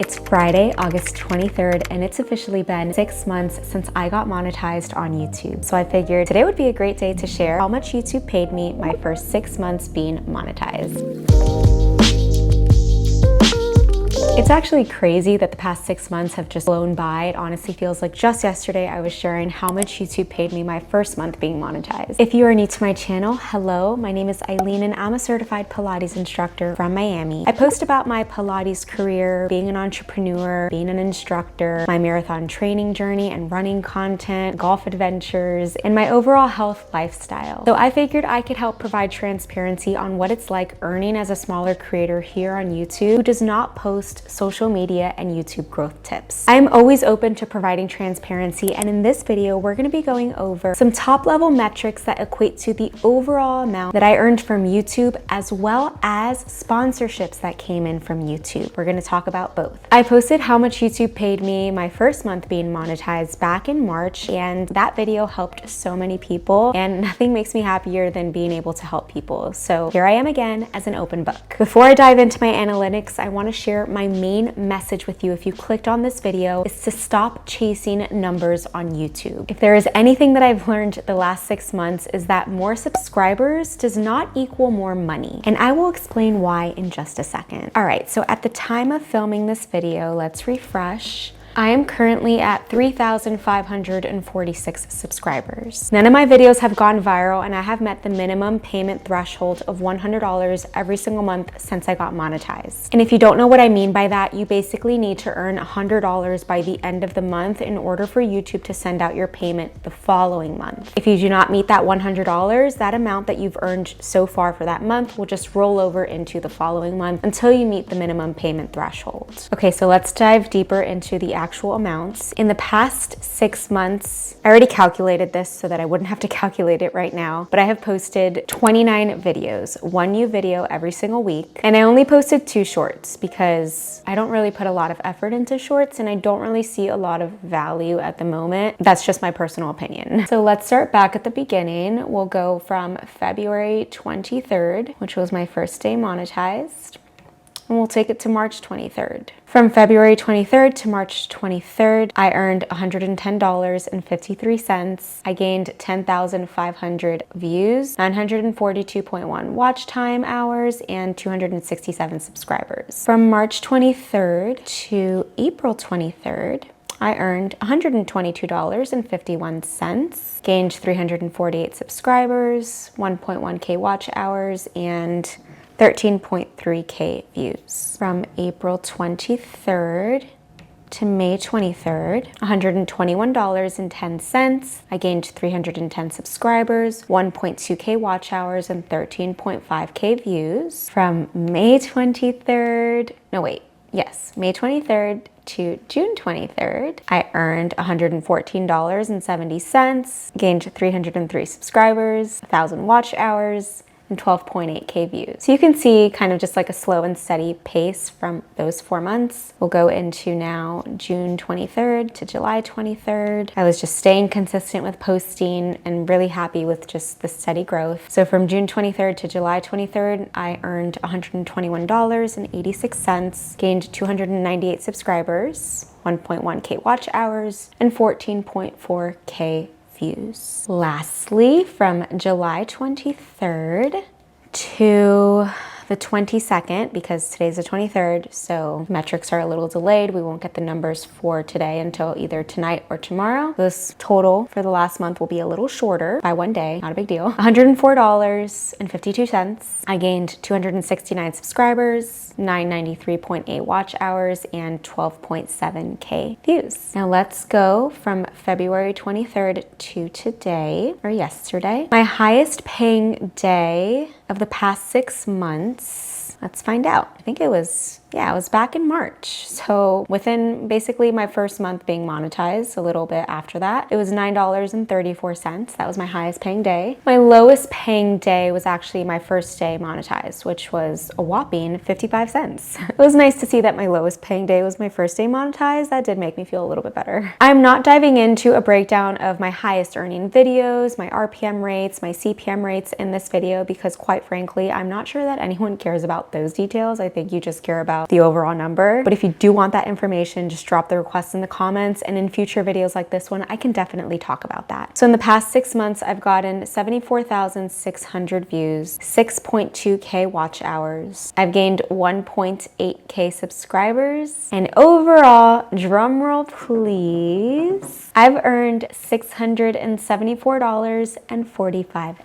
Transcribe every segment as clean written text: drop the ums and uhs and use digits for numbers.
It's Friday, August 23rd, and it's officially been 6 months since I got monetized on YouTube. So I figured today would be a great day to share how much YouTube paid me my first 6 months being monetized. It's actually crazy that the past 6 months have just flown by. It honestly feels like just yesterday I was sharing how much YouTube paid me my first month being monetized. If you are new to my channel, hello, my name is Eileen and I'm a certified Pilates instructor from Miami. I post about my Pilates career, being an entrepreneur, being an instructor, my marathon training journey and running content, golf adventures, and my overall health lifestyle. So I figured I could help provide transparency on what it's like earning as a smaller creator here on YouTube who does not post social media and YouTube growth tips. I am always open to providing transparency, and in this video we're going to be going over some top level metrics that equate to the overall amount that I earned from YouTube as well as sponsorships that came in from YouTube. We're going to talk about both. I posted how much YouTube paid me my first month being monetized back in March, and that video helped so many people, and nothing makes me happier than being able to help people. So here I am again as an open book. Before I dive into my analytics, I want to share my main message with you if you clicked on this video is to stop chasing numbers on YouTube. If there is anything that I've learned the last 6 months is that more subscribers does not equal more money. And I will explain why in just a second. All right, so at the time of filming this video, let's refresh. I am currently at 3,546 subscribers. None of my videos have gone viral and I have met the minimum payment threshold of $100 every single month since I got monetized. And if you don't know what I mean by that, you basically need to earn $100 by the end of the month in order for YouTube to send out your payment the following month. If you do not meet that $100, that amount that you've earned so far for that month will just roll over into the following month until you meet the minimum payment threshold. Okay, so let's dive deeper into the actual amounts. In the past 6 months, I already calculated this so that I wouldn't have to calculate it right now, but I have posted 29 videos, one new video every single week. And I only posted 2 shorts because I don't really put a lot of effort into shorts and I don't really see a lot of value at the moment. That's just my personal opinion. So let's start back at the beginning. We'll go from February 23rd, which was my first day monetized, and we'll take it to March 23rd. From February 23rd to March 23rd, I earned $110.53. I gained 10,500 views, 942.1 watch time hours, and 267 subscribers. From March 23rd to April 23rd, I earned $122.51, gained 348 subscribers, 1.1K watch hours, and 13.3K views. From April 23rd to May 23rd, $121.10. I gained 310 subscribers, 1.2K watch hours, and 13.5K views. From May 23rd, May 23rd to June 23rd, I earned $114.70, gained 303 subscribers, 1,000 watch hours, and 12.8K views. So you can see kind of just like a slow and steady pace from those 4 months. We'll go into now June 23rd to July 23rd. I was just staying consistent with posting and really happy with just the steady growth. So from June 23rd to July 23rd, I earned $121.86, gained 298 subscribers, 1.1K watch hours, and 14.4K views. Lastly, from July 23rd to the 22nd, because today's the 23rd, so metrics are a little delayed. We won't get the numbers for today until either tonight or tomorrow. This total for the last month will be a little shorter by 1 day, not a big deal. $104.52. I gained 269 subscribers, 993.8 watch hours, and 12.7K views. Now let's go from February 23rd to today, or yesterday. My highest paying day of the past 6 months, let's find out. I think it was back in March. So within basically my first month being monetized, a little bit after that, it was $9.34. That was my highest paying day. My lowest paying day was actually my first day monetized, which was a whopping 55 cents. It was nice to see that my lowest paying day was my first day monetized. That did make me feel a little bit better. I'm not diving into a breakdown of my highest earning videos, my RPM rates, my CPM rates in this video because quite frankly, I'm not sure that anyone cares about those details. I think you just care about about the overall number. But if you do want that information, just drop the request in the comments, and in future videos like this one, I can definitely talk about that. So in the past 6 months, I've gotten 74,600 views, 6.2K watch hours. I've gained 1.8K subscribers, and overall, drumroll please, I've earned $674.45.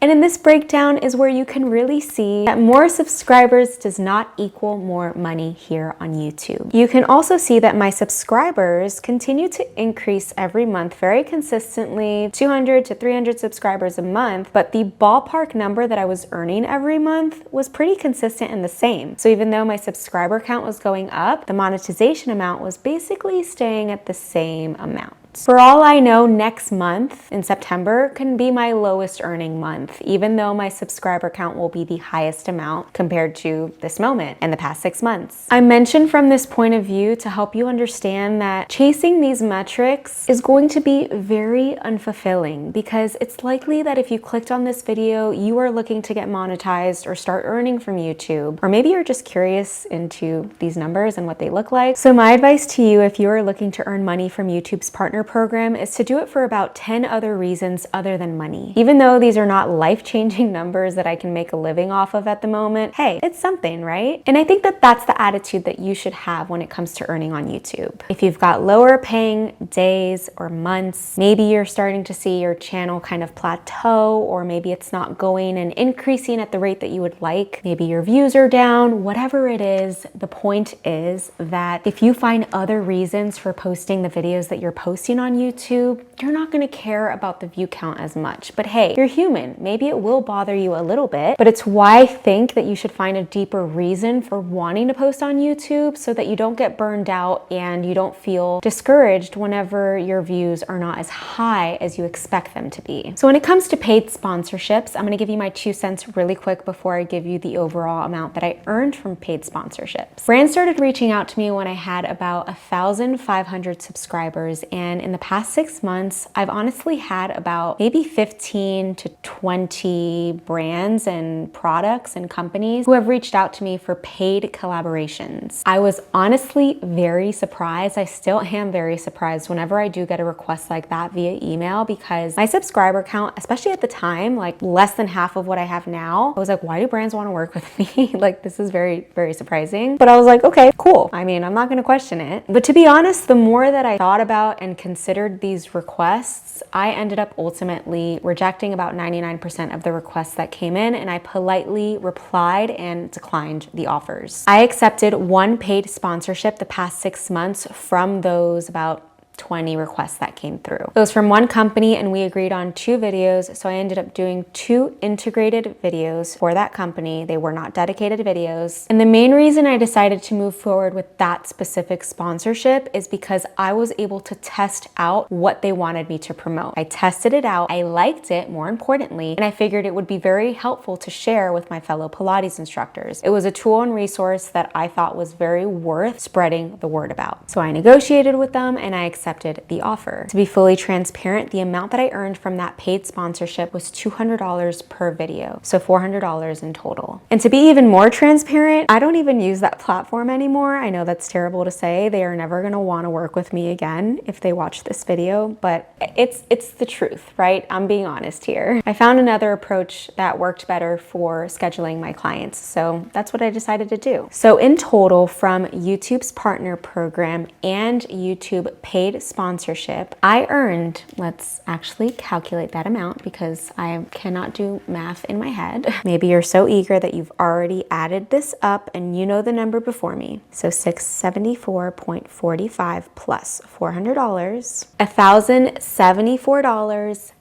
And in this breakdown is where you can really see that more subscribers does not equal more money here on YouTube. You can also see that my subscribers continue to increase every month very consistently, 200 to 300 subscribers a month, but the ballpark number that I was earning every month was pretty consistent and the same. So even though my subscriber count was going up, the monetization amount was basically staying at the same amount. For all I know, next month in September can be my lowest earning month, even though my subscriber count will be the highest amount compared to this moment in the past 6 months. I mentioned from this point of view to help you understand that chasing these metrics is going to be very unfulfilling, because it's likely that if you clicked on this video, you are looking to get monetized or start earning from YouTube, or maybe you're just curious into these numbers and what they look like. So my advice to you, if you are looking to earn money from YouTube's partner program, is to do it for about 10 other reasons other than money. Even though these are not life-changing numbers that I can make a living off of at the moment, hey, it's something, right? And I think that that's the attitude that you should have when it comes to earning on YouTube. If you've got lower paying days or months, maybe you're starting to see your channel kind of plateau, or maybe it's not going and increasing at the rate that you would like. Maybe your views are down, whatever it is, the point is that if you find other reasons for posting the videos that you're posting on YouTube, you're not going to care about the view count as much. But hey, you're human. Maybe it will bother you a little bit, but it's why I think that you should find a deeper reason for wanting to post on YouTube, so that you don't get burned out and you don't feel discouraged whenever your views are not as high as you expect them to be. So when it comes to paid sponsorships, I'm going to give you my 2 cents really quick before I give you the overall amount that I earned from paid sponsorships. Brands started reaching out to me when I had about 1,500 subscribers, and in the past 6 months, I've honestly had about maybe 15 to 20 brands and products and companies who have reached out to me for paid collaborations. I was honestly very surprised. I still am very surprised whenever I do get a request like that via email, because my subscriber count, especially at the time, like less than half of what I have now, I was like, why do brands want to work with me? Like, this is very, very surprising. But I was like, okay, cool. I mean, I'm not going to question it. But to be honest, the more that I thought about and considered these requests, I ended up ultimately rejecting about 99% of the requests that came in, and I politely replied and declined the offers. I accepted 1 paid sponsorship the past 6 months from those about 20 requests that came through. It was from one company, and we agreed on 2 videos, so I ended up doing 2 integrated videos for that company. They were not dedicated videos. And the main reason I decided to move forward with that specific sponsorship is because I was able to test out what they wanted me to promote. I tested it out, I liked it, more importantly, and I figured it would be very helpful to share with my fellow Pilates instructors. It was a tool and resource that I thought was very worth spreading the word about. So I negotiated with them and I accepted the offer. To be fully transparent, the amount that I earned from that paid sponsorship was $200 per video, so $400 in total. And to be even more transparent, I don't even use that platform anymore. I know that's terrible to say. They are never going to want to work with me again if they watch this video, but it's the truth, right? I'm being honest here. I found another approach that worked better for scheduling my clients, so that's what I decided to do. So in total, from YouTube's partner program and YouTube paid sponsorship, I earned, let's actually calculate that amount because I cannot do math in my head. Maybe you're so eager that you've already added this up and you know the number before me. So $674.45 plus $400, $1,074.45.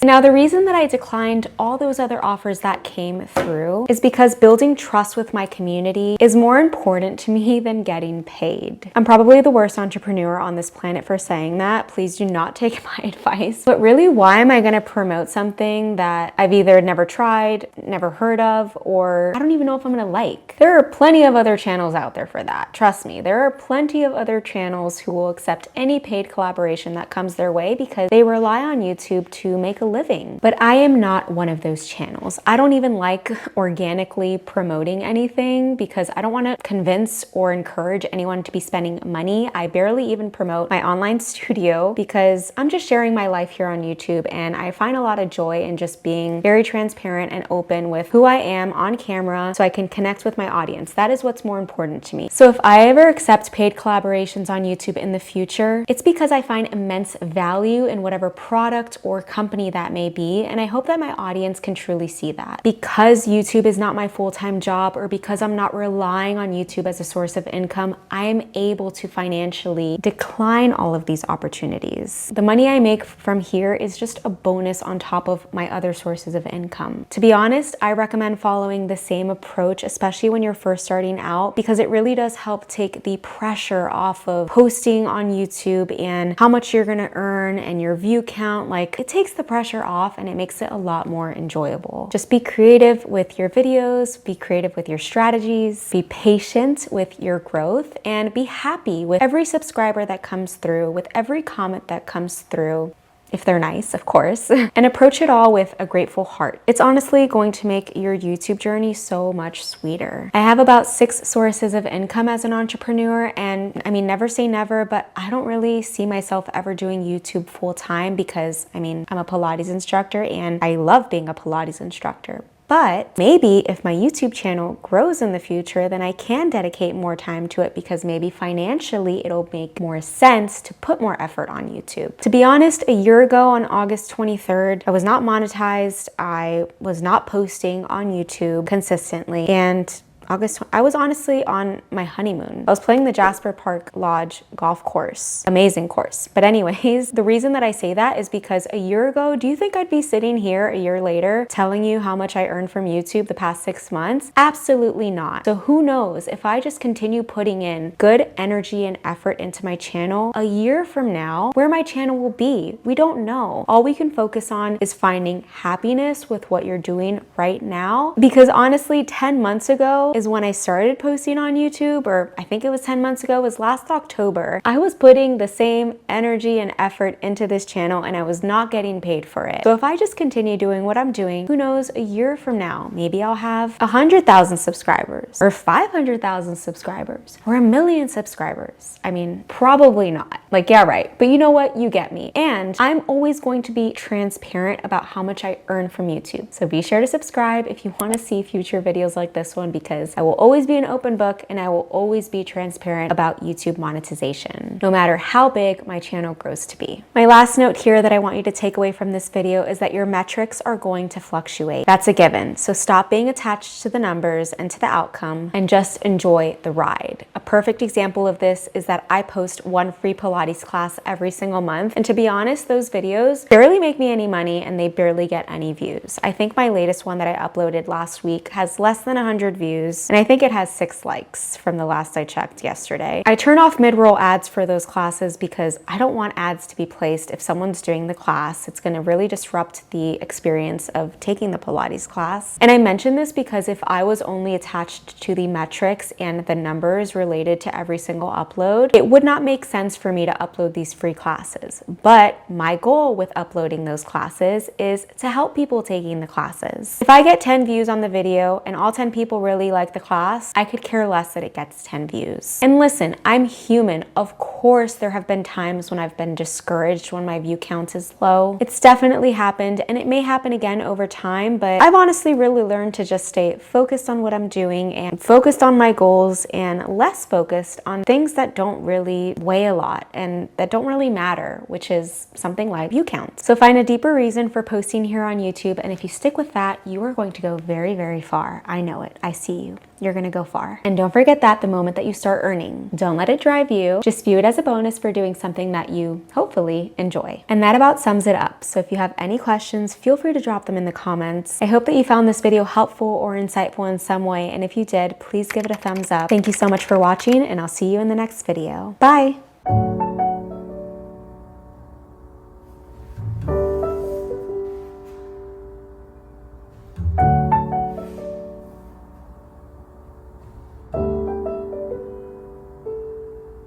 Now, the reason that I declined all those other offers that came through is because building trust with my community is more important to me than getting paid. I'm probably the worst entrepreneur on this planet for saying that. Please do not take my advice. But really, why am I going to promote something that I've either never tried, never heard of, or I don't even know if I'm going to like? There are plenty of other channels out there for that. Trust me, there are plenty of other channels who will accept any paid collaboration that comes their way because they rely rely on YouTube to make a living. But I am not one of those channels. I don't even like organically promoting anything because I don't want to convince or encourage anyone to be spending money. I barely even promote my online studio because I'm just sharing my life here on YouTube, and I find a lot of joy in just being very transparent and open with who I am on camera so I can connect with my audience. That is what's more important to me. So if I ever accept paid collaborations on YouTube in the future, it's because I find immense value in whatever product or company that may be, and I hope that my audience can truly see that. Because YouTube is not my full-time job, or because I'm not relying on YouTube as a source of income, I am able to financially decline all of these opportunities. The money I make from here is just a bonus on top of my other sources of income. To be honest, I recommend following the same approach, especially when you're first starting out, because it really does help take the pressure off of posting on YouTube and how much you're gonna earn and your view count. Like, it takes the pressure off and it makes it a lot more enjoyable. Just be creative with your videos, be creative with your strategies, be patient with your growth, and be happy with every subscriber that comes through, with every comment that comes through, if they're nice, of course, and approach it all with a grateful heart. It's honestly going to make your YouTube journey so much sweeter. I have about 6 sources of income as an entrepreneur, and I mean, never say never, but I don't really see myself ever doing YouTube full time because, I mean, I'm a Pilates instructor and I love being a Pilates instructor. But maybe if my YouTube channel grows in the future, then I can dedicate more time to it because maybe financially it'll make more sense to put more effort on YouTube. To be honest, a year ago on August 23rd, I was not monetized. I was not posting on YouTube consistently, and I was honestly on my honeymoon. I was playing the Jasper Park Lodge golf course. Amazing course. But anyways, the reason that I say that is because a year ago, do you think I'd be sitting here a year later telling you how much I earned from YouTube the past 6 months? Absolutely not. So who knows, if I just continue putting in good energy and effort into my channel, a year from now, where my channel will be, we don't know. All we can focus on is finding happiness with what you're doing right now. Because honestly, 10 months ago, is when I started posting on YouTube, or I think it was 10 months ago, it was last October. I was putting the same energy and effort into this channel and I was not getting paid for it. So if I just continue doing what I'm doing, who knows, a year from now, maybe I'll have 100,000 subscribers or 500,000 subscribers or 1 million subscribers. I mean, probably not. Like, yeah, right. But you know what? You get me. And I'm always going to be transparent about how much I earn from YouTube. So be sure to subscribe if you want to see future videos like this one, because I will always be an open book and I will always be transparent about YouTube monetization, no matter how big my channel grows to be. My last note here that I want you to take away from this video is that your metrics are going to fluctuate. That's a given. So stop being attached to the numbers and to the outcome and just enjoy the ride. A perfect example of this is that I post 1 free Pilates class every single month. And to be honest, those videos barely make me any money and they barely get any views. I think my latest one that I uploaded last week has less than 100 views. And I think it has 6 likes from the last I checked yesterday. I turn off mid-roll ads for those classes because I don't want ads to be placed if someone's doing the class. It's going to really disrupt the experience of taking the Pilates class. And I mention this because if I was only attached to the metrics and the numbers related to every single upload, it would not make sense for me to upload these free classes. But my goal with uploading those classes is to help people taking the classes. If I get 10 views on the video and all 10 people really like the class, I could care less that it gets 10 views. And listen, I'm human. Of course, there have been times when I've been discouraged when my view count is low. It's definitely happened and it may happen again over time, but I've honestly really learned to just stay focused on what I'm doing and focused on my goals and less focused on things that don't really weigh a lot and that don't really matter, which is something like view count. So find a deeper reason for posting here on YouTube, and if you stick with that, you are going to go very, very far. I know it. I see you. You're gonna go far. And don't forget that the moment that you start earning, don't let it drive you. Just view it as a bonus for doing something that you hopefully enjoy. And that about sums it up. So if you have any questions, feel free to drop them in the comments. I hope that you found this video helpful or insightful in some way. And if you did, please give it a thumbs up. Thank you so much for watching, and I'll see you in the next video. Bye.